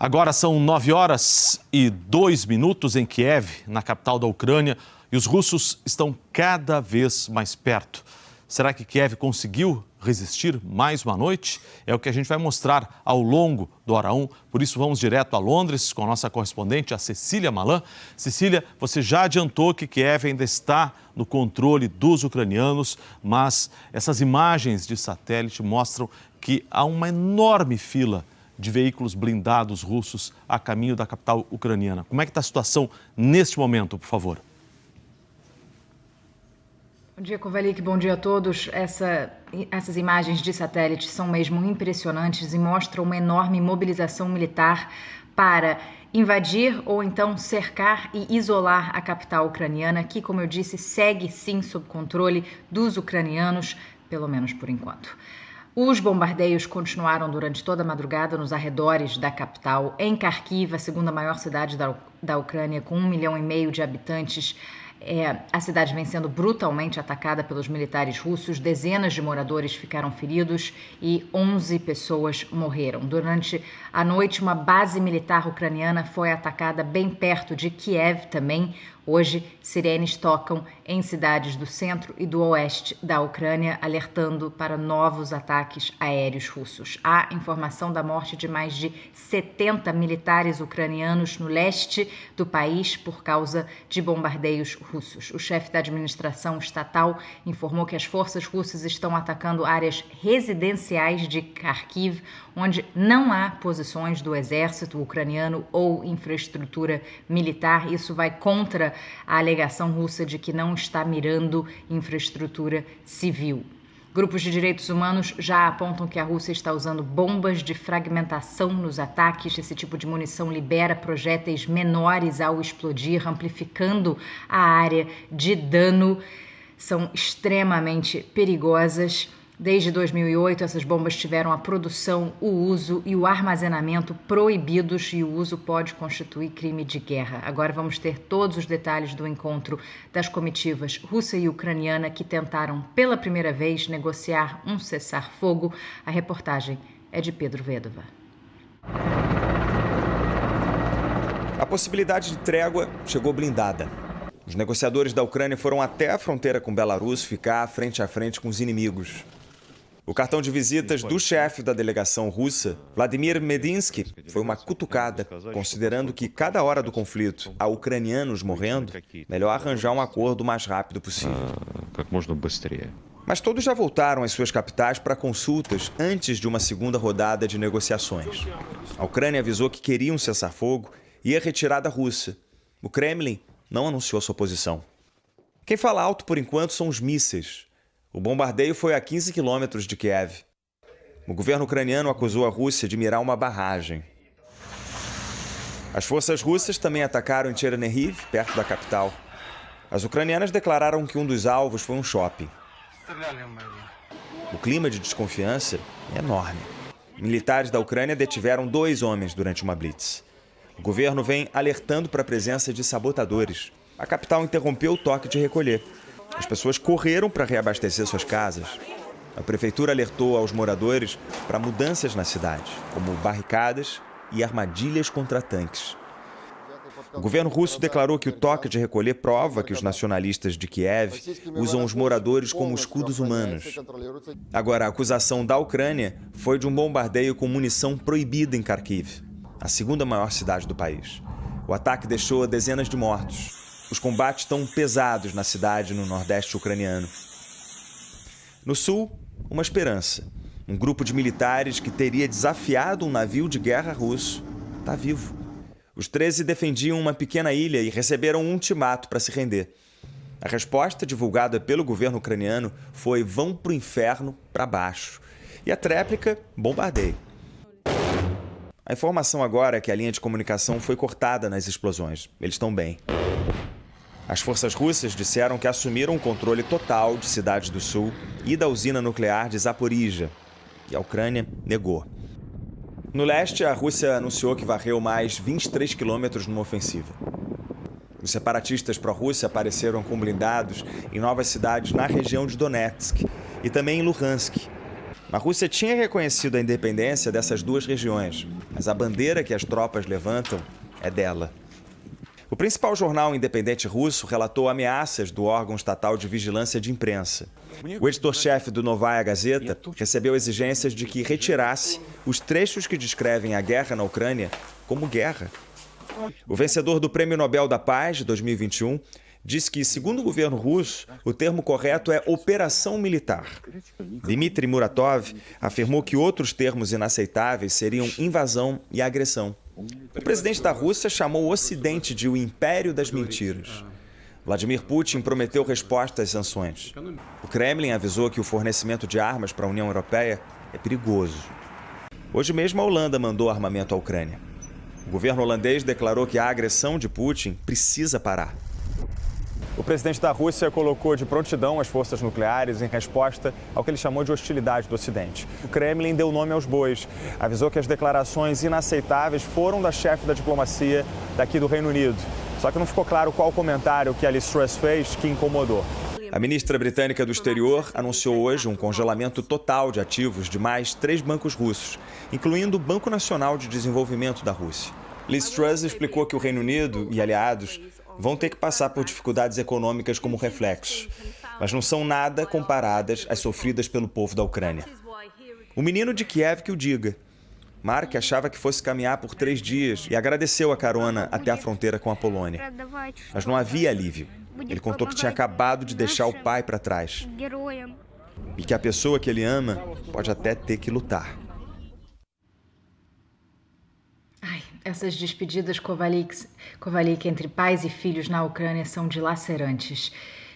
Agora são 9h02 em Kiev, na capital da Ucrânia, e os russos estão cada vez mais perto. Será que Kiev conseguiu resistir mais uma noite? É o que a gente vai mostrar ao longo do Hora 1. Por isso, vamos direto a Londres com a nossa correspondente, a Cecília Malan. Cecília, você já adiantou que Kiev ainda está no controle dos ucranianos, mas essas imagens de satélite mostram que há uma enorme fila de veículos blindados russos a caminho da capital ucraniana. Como é que está a situação neste momento, por favor? Bom dia, Kovalik. Bom dia a todos. Essas imagens de satélite são mesmo impressionantes e mostram uma enorme mobilização militar para invadir ou então cercar e isolar a capital ucraniana, que, como eu disse, segue sim sob controle dos ucranianos, pelo menos por enquanto. Os bombardeios continuaram durante toda a madrugada nos arredores da capital. Em Kharkiv, a segunda maior cidade da Ucrânia, com 1,5 milhão de habitantes, a cidade vem sendo brutalmente atacada pelos militares russos. Dezenas de moradores ficaram feridos e 11 pessoas morreram. Durante a noite, uma base militar ucraniana foi atacada bem perto de Kiev também. Hoje, sirenes tocam em cidades do centro e do oeste da Ucrânia, alertando para novos ataques aéreos russos. Há informação da morte de mais de 70 militares ucranianos no leste do país por causa de bombardeios russos. O chefe da administração estatal informou que as forças russas estão atacando áreas residenciais de Kharkiv, onde não há posições do exército ucraniano ou infraestrutura militar. Isso vai contra a alegação russa de que não está mirando infraestrutura civil. Grupos de direitos humanos já apontam que a Rússia está usando bombas de fragmentação nos ataques. Esse tipo de munição libera projéteis menores ao explodir, amplificando a área de dano. São extremamente perigosas. Desde 2008, essas bombas tiveram a produção, o uso e o armazenamento proibidos, e o uso pode constituir crime de guerra. Agora vamos ter todos os detalhes do encontro das comitivas russa e ucraniana que tentaram pela primeira vez negociar um cessar-fogo. A reportagem é de Pedro Vedova. A possibilidade de trégua chegou blindada. Os negociadores da Ucrânia foram até a fronteira com Belarus ficar frente a frente com os inimigos. O cartão de visitas do chefe da delegação russa, Vladimir Medinsky, foi uma cutucada, considerando que cada hora do conflito há ucranianos morrendo, melhor arranjar um acordo o mais rápido possível. Mas todos já voltaram às suas capitais para consultas antes de uma segunda rodada de negociações. A Ucrânia avisou que queria um cessar-fogo e a retirada russa. O Kremlin não anunciou sua posição. Quem fala alto por enquanto são os mísseis. O bombardeio foi a 15 quilômetros de Kiev. O governo ucraniano acusou a Rússia de mirar uma barragem. As forças russas também atacaram em Chernihiv, perto da capital. As ucranianas declararam que um dos alvos foi um shopping. O clima de desconfiança é enorme. Militares da Ucrânia detiveram 2 homens durante uma blitz. O governo vem alertando para a presença de sabotadores. A capital interrompeu o toque de recolher. As pessoas correram para reabastecer suas casas. A prefeitura alertou aos moradores para mudanças na cidade, como barricadas e armadilhas contra tanques. O governo russo declarou que o toque de recolher prova que os nacionalistas de Kiev usam os moradores como escudos humanos. Agora, a acusação da Ucrânia foi de um bombardeio com munição proibida em Kharkiv, a segunda maior cidade do país. O ataque deixou dezenas de mortos. Os combates estão pesados na cidade no nordeste ucraniano. No sul, uma esperança. Um grupo de militares que teria desafiado um navio de guerra russo está vivo. Os 13 defendiam uma pequena ilha e receberam um ultimato para se render. A resposta, divulgada pelo governo ucraniano, foi: vão para o inferno para baixo. E a tréplica, bombardeio. A informação agora é que a linha de comunicação foi cortada nas explosões. Eles estão bem. As forças russas disseram que assumiram o controle total de cidades do sul e da usina nuclear de Zaporizhia. E a Ucrânia negou. No leste, a Rússia anunciou que varreu mais 23 quilômetros numa ofensiva. Os separatistas pró-Rússia apareceram com blindados em novas cidades na região de Donetsk e também em Luhansk. A Rússia tinha reconhecido a independência dessas duas regiões, mas a bandeira que as tropas levantam é dela. O principal jornal independente russo relatou ameaças do órgão estatal de vigilância de imprensa. O editor-chefe do Novaya Gazeta recebeu exigências de que retirasse os trechos que descrevem a guerra na Ucrânia como guerra. O vencedor do Prêmio Nobel da Paz de 2021 disse que, segundo o governo russo, o termo correto é operação militar. Dmitry Muratov afirmou que outros termos inaceitáveis seriam invasão e agressão. O presidente da Rússia chamou o Ocidente de o império das mentiras. Vladimir Putin prometeu resposta às sanções. O Kremlin avisou que o fornecimento de armas para a União Europeia é perigoso. Hoje mesmo a Holanda mandou armamento à Ucrânia. O governo holandês declarou que a agressão de Putin precisa parar. O presidente da Rússia colocou de prontidão as forças nucleares em resposta ao que ele chamou de hostilidade do Ocidente. O Kremlin deu nome aos bois. Avisou que as declarações inaceitáveis foram da chefe da diplomacia daqui do Reino Unido. Só que não ficou claro qual comentário que a Liz Truss fez que incomodou. A ministra britânica do Exterior anunciou hoje um congelamento total de ativos de mais 3 bancos russos, incluindo o Banco Nacional de Desenvolvimento da Rússia. Liz Truss explicou que o Reino Unido e aliados vão ter que passar por dificuldades econômicas como reflexo, mas não são nada comparadas às sofridas pelo povo da Ucrânia. O menino de Kiev que o diga. Mark achava que fosse caminhar por 3 dias e agradeceu a carona até a fronteira com a Polônia. Mas não havia alívio. Ele contou que tinha acabado de deixar o pai para trás e que a pessoa que ele ama pode até ter que lutar. Essas despedidas Kovalik entre pais e filhos na Ucrânia são dilacerantes.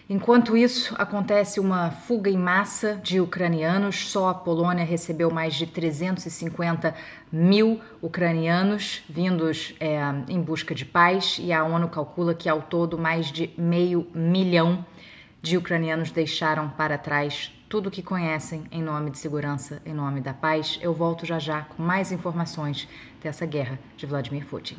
Enquanto isso, acontece uma fuga em massa de ucranianos. Só a Polônia recebeu mais de 350 mil ucranianos vindos em busca de paz, e a ONU calcula que, ao todo, mais de 500 mil de ucranianos deixaram para trás tudo o que conhecem em nome de segurança, em nome da paz. Eu volto já com mais informações dessa guerra de Vladimir Putin.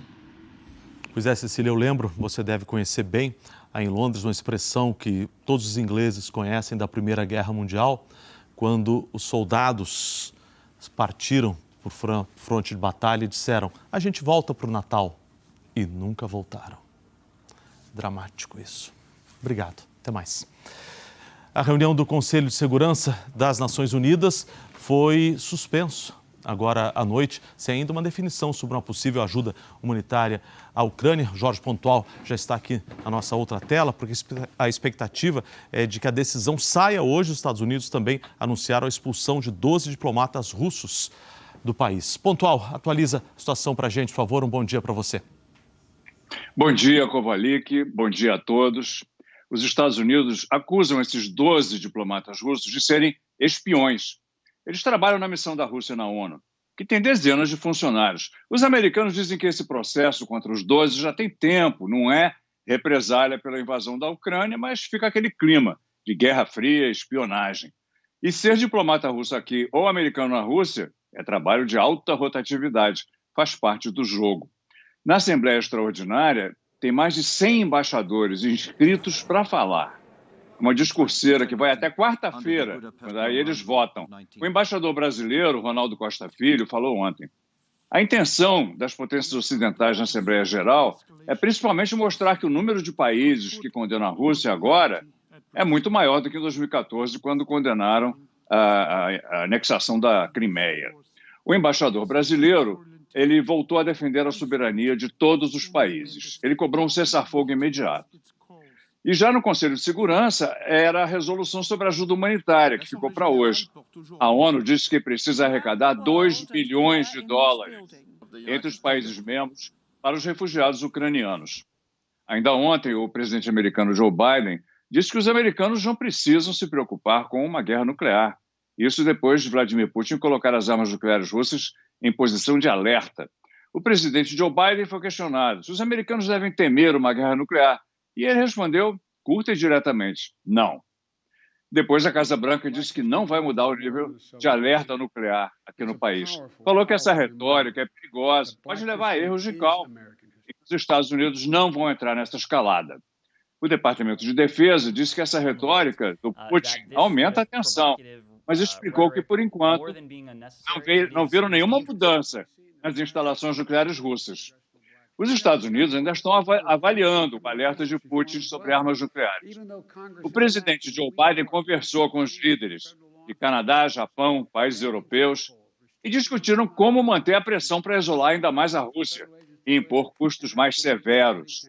Pois é, Cecília, eu lembro, você deve conhecer bem, aí em Londres, uma expressão que todos os ingleses conhecem da Primeira Guerra Mundial, quando os soldados partiram por fronte de batalha e disseram: a gente volta para o Natal, e nunca voltaram. Dramático isso. Obrigado, até mais. A reunião do Conselho de Segurança das Nações Unidas foi suspenso agora à noite, sem ainda uma definição sobre uma possível ajuda humanitária à Ucrânia. Jorge Pontual já está aqui na nossa outra tela, porque a expectativa é de que a decisão saia hoje. Os Estados Unidos também anunciaram a expulsão de 12 diplomatas russos do país. Pontual, atualiza a situação para a gente, por favor. Um bom dia para você. Bom dia, Kovalik. Bom dia a todos. Os Estados Unidos acusam esses 12 diplomatas russos de serem espiões. Eles trabalham na missão da Rússia na ONU, que tem dezenas de funcionários. Os americanos dizem que esse processo contra os 12 já tem tempo, não é represália pela invasão da Ucrânia, mas fica aquele clima de guerra fria, espionagem. E ser diplomata russo aqui ou americano na Rússia é trabalho de alta rotatividade, faz parte do jogo. Na Assembleia Extraordinária, tem mais de 100 embaixadores inscritos para falar. Uma discurseira que vai até quarta-feira, quando aí eles votam. O embaixador brasileiro, Ronaldo Costa Filho, falou ontem: a intenção das potências ocidentais na Assembleia Geral é principalmente mostrar que o número de países que condenam a Rússia agora é muito maior do que em 2014, quando condenaram a anexação da Crimeia. O embaixador brasileiro, ele voltou a defender a soberania de todos os países. Ele cobrou um cessar-fogo imediato. E já no Conselho de Segurança era a resolução sobre ajuda humanitária, que ficou para hoje. A ONU disse que precisa arrecadar 2 bilhões de dólares entre os países membros para os refugiados ucranianos. Ainda ontem, o presidente americano Joe Biden disse que os americanos não precisam se preocupar com uma guerra nuclear. Isso depois de Vladimir Putin colocar as armas nucleares russas em posição de alerta. O presidente Joe Biden foi questionado se os americanos devem temer uma guerra nuclear. E ele respondeu curta e diretamente: não. Depois, a Casa Branca disse que não vai mudar o nível de alerta nuclear aqui no país. Falou que essa retórica é perigosa, pode levar a erros de cálculo, e que os Estados Unidos não vão entrar nessa escalada. O Departamento de Defesa disse que essa retórica do Putin aumenta a tensão, mas explicou que, por enquanto, não viram nenhuma mudança nas instalações nucleares russas. Os Estados Unidos ainda estão avaliando o alerta de Putin sobre armas nucleares. O presidente Joe Biden conversou com os líderes de Canadá, Japão, países europeus e discutiram como manter a pressão para isolar ainda mais a Rússia e impor custos mais severos.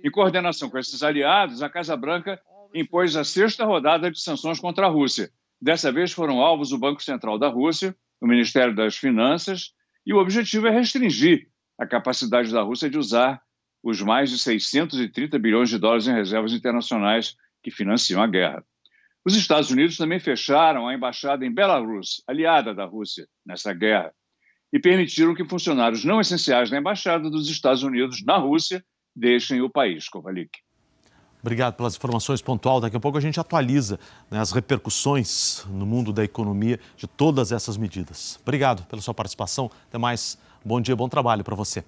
Em coordenação com esses aliados, a Casa Branca impôs a sexta rodada de sanções contra a Rússia. Dessa vez foram alvos o Banco Central da Rússia, o Ministério das Finanças, e o objetivo é restringir a capacidade da Rússia de usar os mais de 630 bilhões de dólares em reservas internacionais que financiam a guerra. Os Estados Unidos também fecharam a embaixada em Belarus, aliada da Rússia, nessa guerra, e permitiram que funcionários não essenciais da embaixada dos Estados Unidos na Rússia deixem o país. Kovalik. Obrigado pelas informações pontuais. Daqui a pouco a gente atualiza, né, as repercussões no mundo da economia de todas essas medidas. Obrigado pela sua participação. Até mais. Bom dia, bom trabalho para você.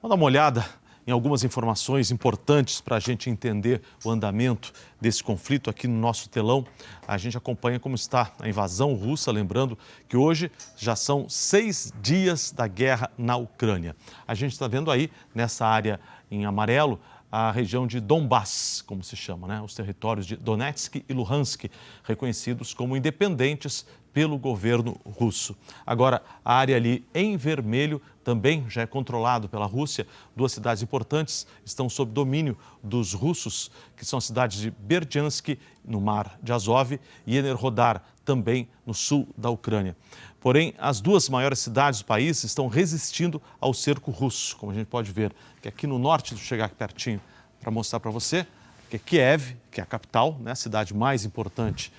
Vamos dar uma olhada em algumas informações importantes para a gente entender o andamento desse conflito aqui no nosso telão. A gente acompanha como está a invasão russa, lembrando que hoje já são 6 dias da guerra na Ucrânia. A gente está vendo aí, nessa área em amarelo, a região de Donbass, como se chama, né? Os territórios de Donetsk e Luhansk, reconhecidos como independentes pelo governo russo. Agora, a área ali em vermelho também já é controlado pela Rússia. 2 cidades importantes estão sob domínio dos russos, que são as cidades de Berdyansk, no Mar de Azov, e Enerhodar, também no sul da Ucrânia. Porém, as 2 maiores cidades do país estão resistindo ao cerco russo, como a gente pode ver, que aqui no norte, deixa eu chegar aqui pertinho para mostrar para você, que é Kiev, que é a capital, né, a cidade mais importante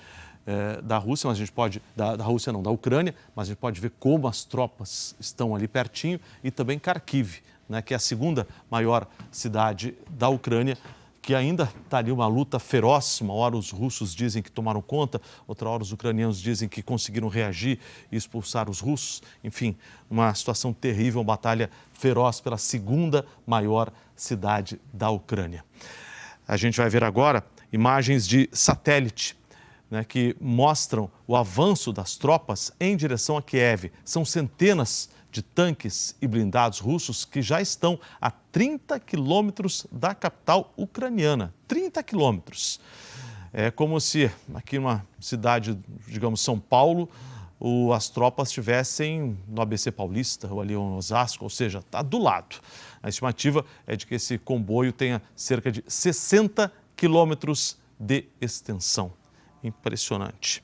da Rússia, mas a gente pode, da Rússia não, da Ucrânia, mas a gente pode ver como as tropas estão ali pertinho, e também Kharkiv, né, que é a segunda maior cidade da Ucrânia, que ainda está ali uma luta feroz. Uma hora os russos dizem que tomaram conta, outra hora os ucranianos dizem que conseguiram reagir e expulsar os russos. Enfim, uma situação terrível, uma batalha feroz pela segunda maior cidade da Ucrânia. A gente vai ver agora imagens de satélite, né, que mostram o avanço das tropas em direção a Kiev. São centenas de tanques e blindados russos que já estão a 30 quilômetros da capital ucraniana. 30 quilômetros. É como se aqui numa cidade, digamos, São Paulo, as tropas estivessem no ABC Paulista ou ali em Osasco, ou seja, está do lado. A estimativa é de que esse comboio tenha cerca de 60 quilômetros de extensão. Impressionante.